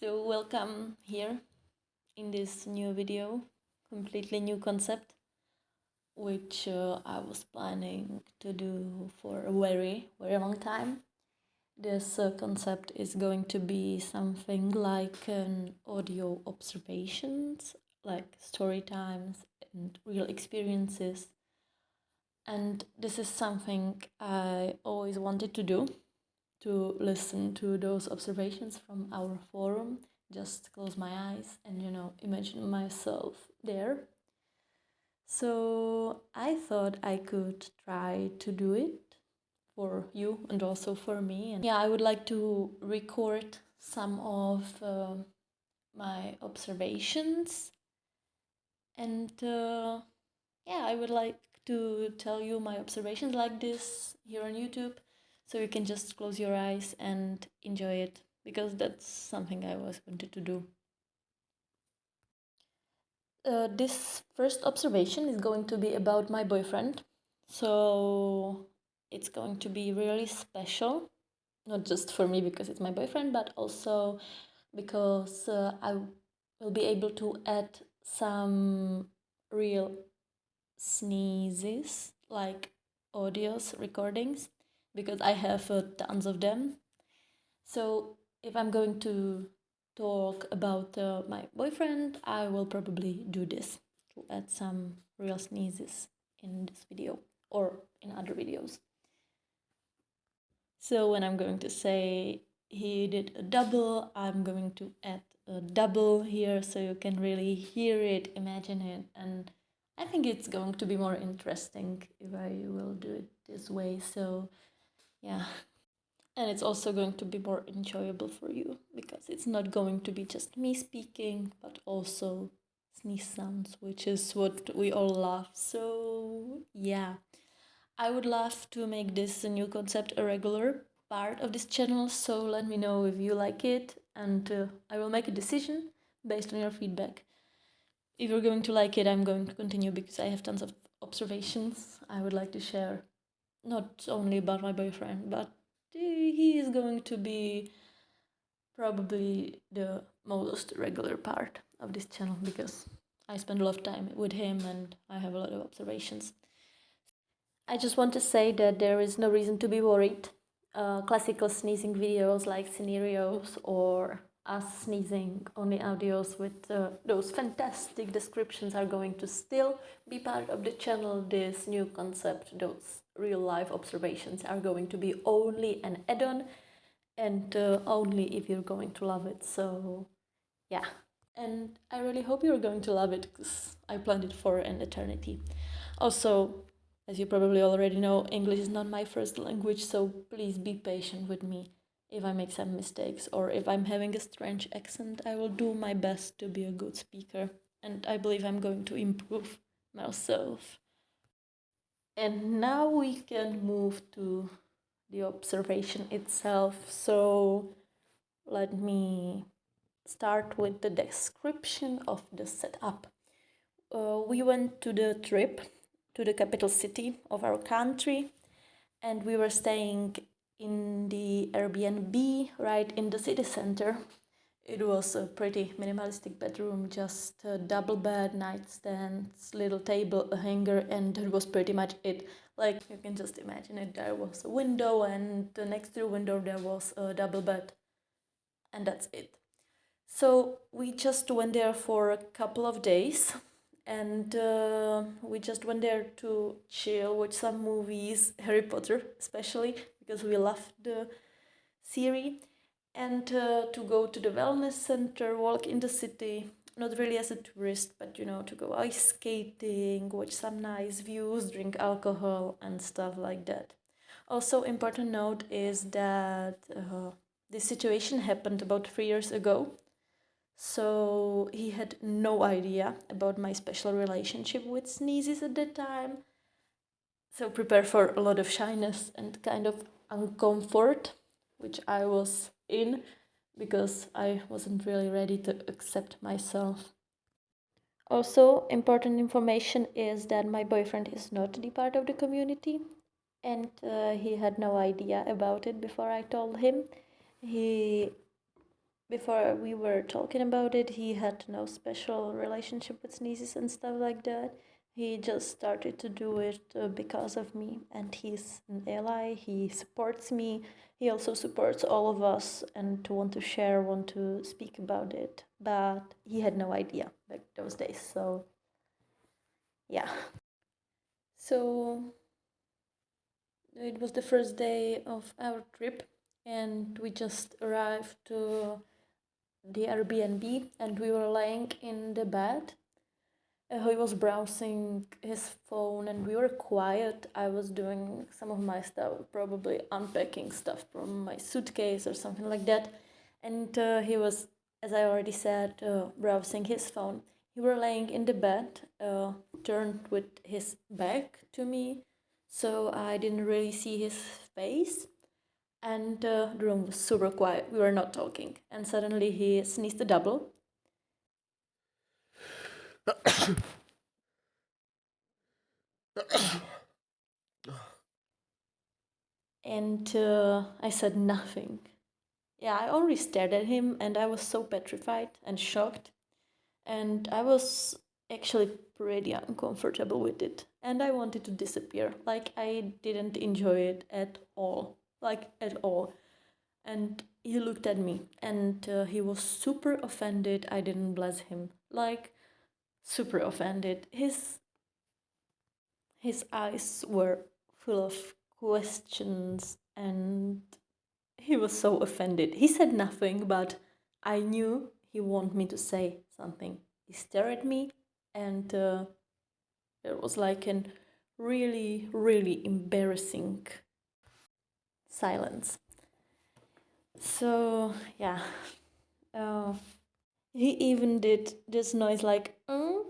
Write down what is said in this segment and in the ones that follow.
So welcome here in this new video, completely new concept, which I was planning to do for a very, very long time. This concept is going to be something like an audio observations, like story times and real experiences. And this is something I always wanted to do, to listen to those observations from our forum, just close my eyes and imagine myself there. So I thought I could try to do it for you and also for me. And yeah, I would like to record some of my observations, and yeah, I would like to tell you my observations like this here on YouTube, so you can just close your eyes and enjoy it, because that's something I always wanted to do. This first observation is going to be about my boyfriend, so it's going to be really special, not just for me because it's my boyfriend, but also because I will be able to add some real sneezes, like audios recordings, because I have tons of them. So if I'm going to talk about my boyfriend, I will probably do this to add some real sneezes in this video or in other videos. So when I'm going to say he did a double, I'm going to add a double here so you can really hear it, imagine it, and I think it's going to be more interesting if I will do it this way. So yeah. And it's also going to be more enjoyable for you because it's not going to be just me speaking, but also sneeze sounds, which is what we all love. So yeah, I would love to make this a new concept, a regular part of this channel. So let me know if you like it, and I will make a decision based on your feedback. If you're going to like it, I'm going to continue because I have tons of observations I would like to share, not only about my boyfriend, but he is going to be probably the most regular part of this channel because I spend a lot of time with him and I have a lot of observations. I just want to say that there is no reason to be worried. Classical sneezing videos like scenarios or us sneezing only audios with those fantastic descriptions are going to still be part of the channel. This new concept, those real life observations, are going to be only an add-on, and only if you're going to love it. So yeah, and I really hope you're going to love it because I planned it for an eternity. Also, as you probably already know, English is not my first language, so please be patient with me if I make some mistakes or if I'm having a strange accent. I will do my best to be a good speaker, and I believe I'm going to improve myself. And now we can move to the observation itself. So let me start with the description of the setup. We went to the trip to the capital city of our country, and we were staying in the Airbnb right in the city center. It was a pretty minimalistic bedroom, just a double bed, nightstands, little table, a hanger, and that was pretty much it. Like, you can just imagine it. There was a window, and next to the window there was a double bed, and that's it. So we just went there for a couple of days, and we just went there to chill, watch some movies, Harry Potter especially, because we loved the series, and to go to the wellness center, walk in the city, not really as a tourist, but to go ice skating, watch some nice views, drink alcohol, and stuff like that. Also, important note is that this situation happened about 3 years ago. So he had no idea about my special relationship with sneezes at that time. So prepare for a lot of shyness and kind of uncomfort, which I was in because I wasn't really ready to accept myself. Also, important information is that my boyfriend is not the part of the community, and he had no idea about it before I told him. He before we were talking about it, he had no special relationship with sneezes and stuff like that. He just started to do it because of me, and he's an ally. He supports me. He also supports all of us and to want to share, want to speak about it. But he had no idea back those days. So, yeah. So, it was the first day of our trip, and we just arrived to the Airbnb, and we were lying in the bed. He was browsing his phone, and we were quiet. I was doing some of my stuff, probably unpacking stuff from my suitcase or something like that. And he was, as I already said, browsing his phone. He were laying in the bed, turned with his back to me, so I didn't really see his face. And the room was super quiet. We were not talking. And suddenly he sneezed a double. And I said nothing. Yeah, I only stared at him, and I was so petrified and shocked. And I was actually pretty uncomfortable with it. And I wanted to disappear. Like, I didn't enjoy it at all. Like, at all. And he looked at me, and he was super offended I didn't bless him. Like, super offended. His eyes were full of questions, and he was so offended. He said nothing, but I knew he wanted me to say something. He stared at me, and there was like a really, really embarrassing silence. So, yeah. Uh, he even did this noise like, mm,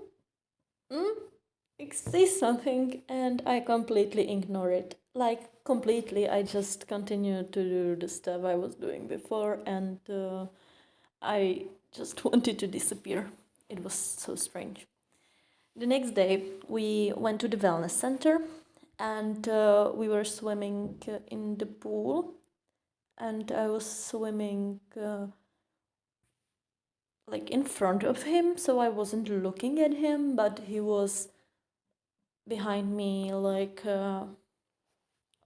say something, and I completely ignore it. Like, completely, I just continued to do the stuff I was doing before, and I just wanted to disappear. It was so strange. The next day, we went to the wellness center, and we were swimming in the pool, and I was swimming like in front of him, so I wasn't looking at him, but he was behind me, like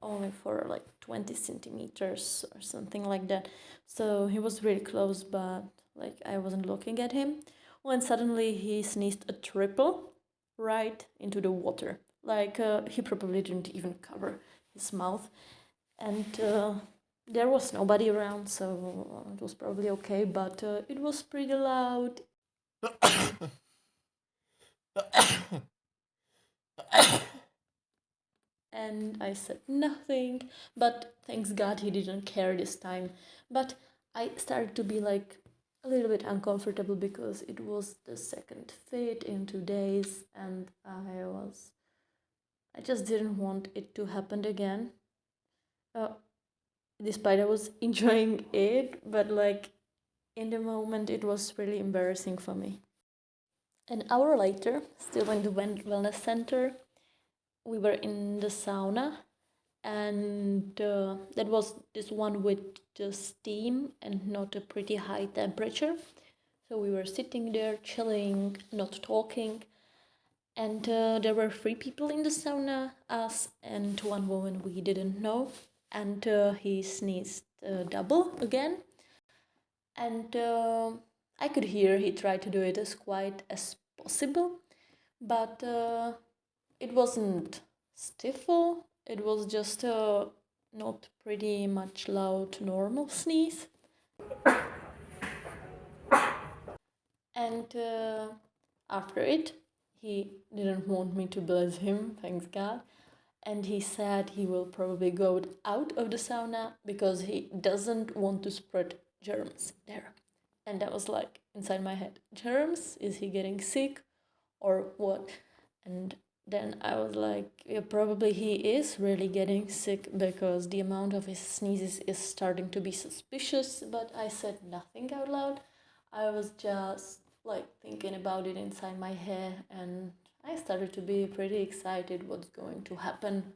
only for like 20 centimeters or something like that. So he was really close, but like I wasn't looking at him. When suddenly he sneezed a triple right into the water. Like he probably didn't even cover his mouth. And there was nobody around, so it was probably okay, but it was pretty loud. And I said nothing, but thanks God he didn't care this time. But I started to be like a little bit uncomfortable because it was the second fit in 2 days, and I just didn't want it to happen again. Uh, Despite I was enjoying it, but like in the moment it was really embarrassing for me. An hour later, still in the wellness center, we were in the sauna, and that was this one with the steam and not a pretty high temperature. So we were sitting there chilling, not talking, and there were three people in the sauna, us and one woman we didn't know, and he sneezed double again, and I could hear he tried to do it as quiet as possible, but it wasn't stifle, it was just a not pretty much loud normal sneeze. And after it, he didn't want me to bless him, thanks God. And he said he will probably go out of the sauna because he doesn't want to spread germs there. And that was like inside my head, germs? Is he getting sick or what? And then I was like, yeah, probably he is really getting sick because the amount of his sneezes is starting to be suspicious. But I said nothing out loud. I was just like thinking about it inside my head, and I started to be pretty excited what's going to happen.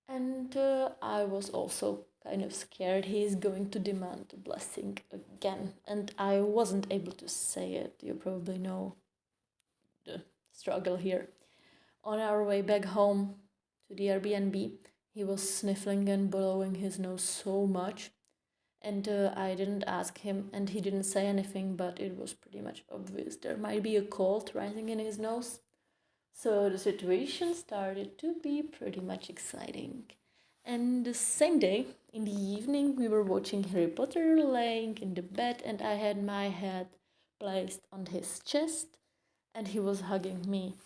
And I was also kind of scared he is going to demand a blessing again. And I wasn't able to say it. You probably know the struggle here. On our way back home to the Airbnb, he was sniffling and blowing his nose so much. And I didn't ask him, and he didn't say anything, but it was pretty much obvious there might be a cold rising in his nose. So the situation started to be pretty much exciting. And the same day, in the evening, we were watching Harry Potter laying in the bed, and I had my head placed on his chest, and he was hugging me.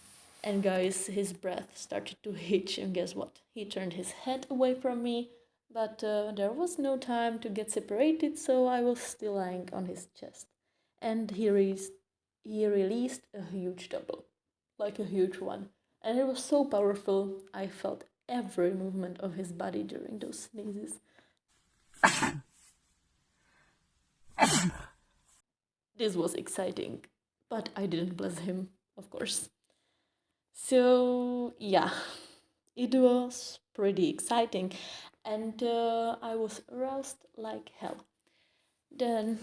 And guys, his breath started to hitch, and guess what? He turned his head away from me, but there was no time to get separated, so I was still lying on his chest. And he released a huge double, like a huge one. And it was so powerful, I felt every movement of his body during those sneezes. This was exciting, but I didn't bless him, of course. So, yeah, it was pretty exciting, and I was aroused like hell. Then,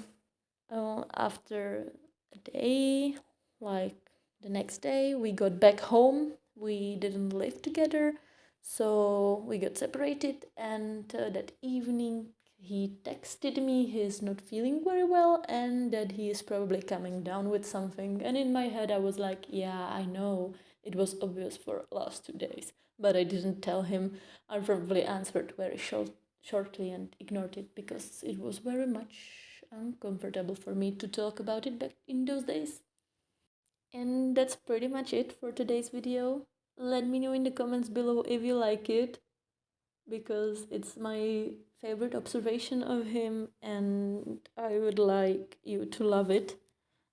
after a day, like the next day, we got back home. We didn't live together, so we got separated, and that evening he texted me he's not feeling very well and that he is probably coming down with something. And in my head, I was like, yeah, I know. It was obvious for last 2 days, but I didn't tell him. I probably answered very shortly and ignored it because it was very much uncomfortable for me to talk about it back in those days. And that's pretty much it for today's video. Let me know in the comments below if you like it, because it's my favorite observation of him and I would like you to love it.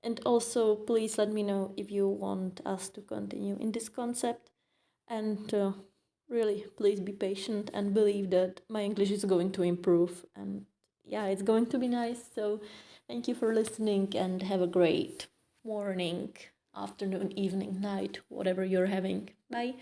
And also, please let me know if you want us to continue in this concept. And really, please be patient and believe that my English is going to improve. And yeah, it's going to be nice. So, thank you for listening and have a great morning, afternoon, evening, night, whatever you're having. Bye.